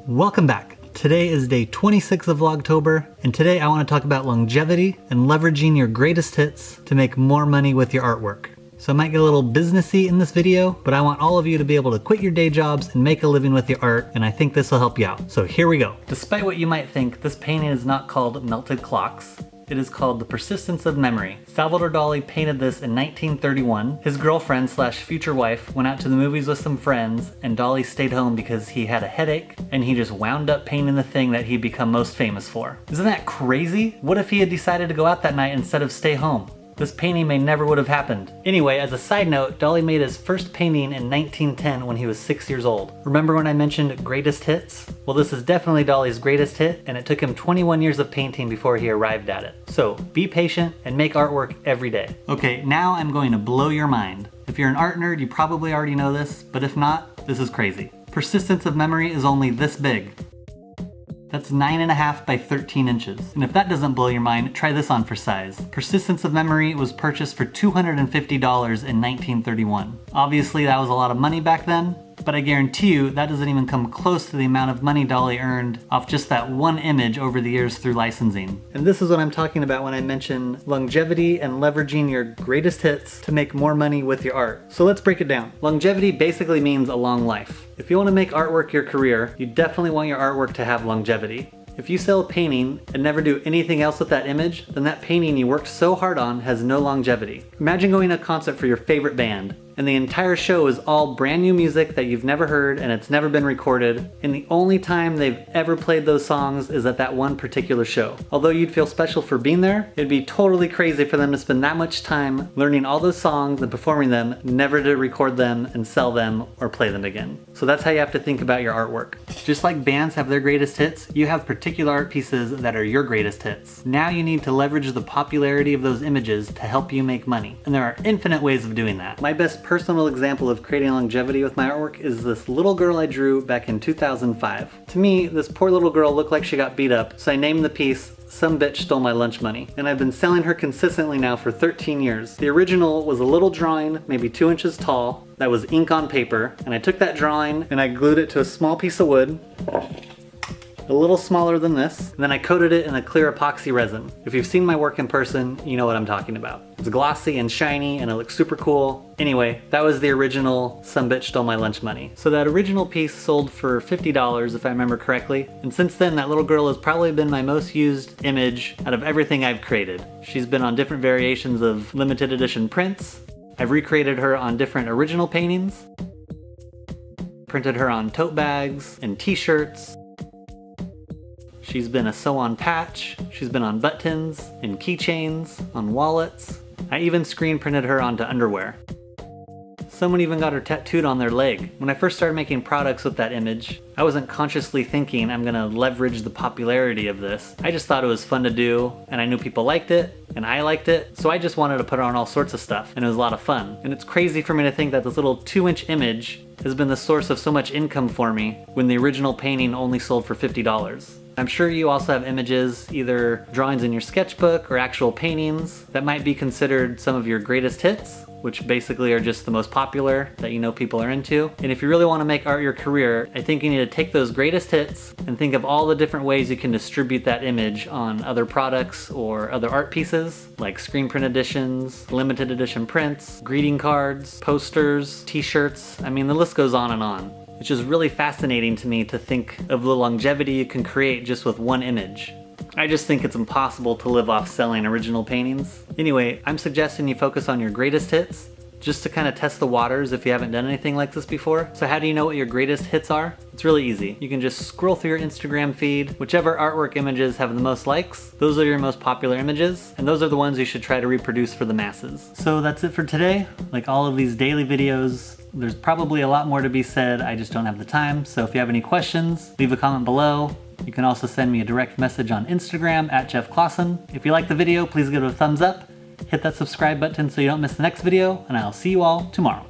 Welcome back. Today is day 26 of Vlogtober, and today I want to talk about longevity and leveraging your greatest hits to make more money with your artwork. So I might get a little businessy in this video, but I want all of you to be able to quit your day jobs and make a living with your art, and I think this will help you out. So here we go. Despite what you might think, this painting is not called Melted Clocks. It is called The Persistence of Memory. Salvador Dali painted this in 1931. His girlfriend slash future wife went out to the movies with some friends, and Dali stayed home because he had a headache, and he just wound up painting the thing that he'd become most famous for. Isn't that crazy? What if he had decided to go out that night instead of stay home? This painting may never would have happened. Anyway, as a side note, Dali made his first painting in 1910 when he was 6 years old. Remember when I mentioned greatest hits? Well, this is definitely Dali's greatest hit, and it took him 21 years of painting before he arrived at it. So be patient and make artwork every day. Okay, now I'm going to blow your mind. If you're an art nerd, you probably already know this, but if not, this is crazy. Persistence of Memory is only this big. That's 9.5 by 13 inches. And if that doesn't blow your mind, try this on for size. Persistence of Memory was purchased for $250 in 1931. Obviously that was a lot of money back then, but I guarantee you that doesn't even come close to the amount of money Dali earned off just that one image over the years through licensing. And this is what I'm talking about when I mention longevity and leveraging your greatest hits to make more money with your art. So let's break it down. Longevity basically means a long life. If you want to make artwork your career, you definitely want your artwork to have longevity. If you sell a painting and never do anything else with that image, then that painting you worked so hard on has no longevity. Imagine going to a concert for your favorite band, and the entire show is all brand new music that you've never heard and it's never been recorded, and the only time they've ever played those songs is at that one particular show. Although you'd feel special for being there, it'd be totally crazy for them to spend that much time learning all those songs and performing them, never to record them and sell them or play them again. So that's how you have to think about your artwork. Just like bands have their greatest hits, you have particular art pieces that are your greatest hits. Now you need to leverage the popularity of those images to help you make money. And there are infinite ways of doing that. My best personal example of creating longevity with my artwork is this little girl I drew back in 2005. To me, this poor little girl looked like she got beat up, so I named the piece Some Bitch Stole My Lunch Money. And I've been selling her consistently now for 13 years. The original was a little drawing, maybe 2 inches tall, that was ink on paper, and I took that drawing and I glued it to a small piece of wood, a little smaller than this, and then I coated it in a clear epoxy resin. If you've seen my work in person, you know what I'm talking about. It's glossy and shiny and it looks super cool. Anyway, that was the original Some Bitch Stole My Lunch Money. So that original piece sold for $50 if I remember correctly, and since then that little girl has probably been my most used image out of everything I've created. She's been on different variations of limited edition prints. I've recreated her on different original paintings, printed her on tote bags and t-shirts. She's been a sew-on patch, she's been on buttons, and keychains, on wallets. I even screen printed her onto underwear. Someone even got her tattooed on their leg. When I first started making products with that image, I wasn't consciously thinking I'm gonna leverage the popularity of this. I just thought it was fun to do, and I knew people liked it, and I liked it, so I just wanted to put her on all sorts of stuff, and it was a lot of fun. And it's crazy for me to think that this little 2-inch image has been the source of so much income for me when the original painting only sold for $50. I'm sure you also have images, either drawings in your sketchbook or actual paintings, that might be considered some of your greatest hits, which basically are just the most popular that you know people are into. And if you really want to make art your career, I think you need to take those greatest hits and think of all the different ways you can distribute that image on other products or other art pieces, like screen print editions, limited edition prints, greeting cards, posters, t-shirts. I mean, the list goes on and on. It's just really fascinating to me to think of the longevity you can create just with one image. I just think it's impossible to live off selling original paintings. Anyway, I'm suggesting you focus on your greatest hits, just to kind of test the waters if you haven't done anything like this before. So how do you know what your greatest hits are? It's really easy. You can just scroll through your Instagram feed. Whichever artwork images have the most likes, those are your most popular images, and those are the ones you should try to reproduce for the masses. So that's it for today. Like all of these daily videos, there's probably a lot more to be said, I just don't have the time. So if you have any questions, leave a comment below. You can also send me a direct message on Instagram at Jeff Clausen. If you like the video, please give it a thumbs up. Hit that subscribe button so you don't miss the next video, and I'll see you all tomorrow.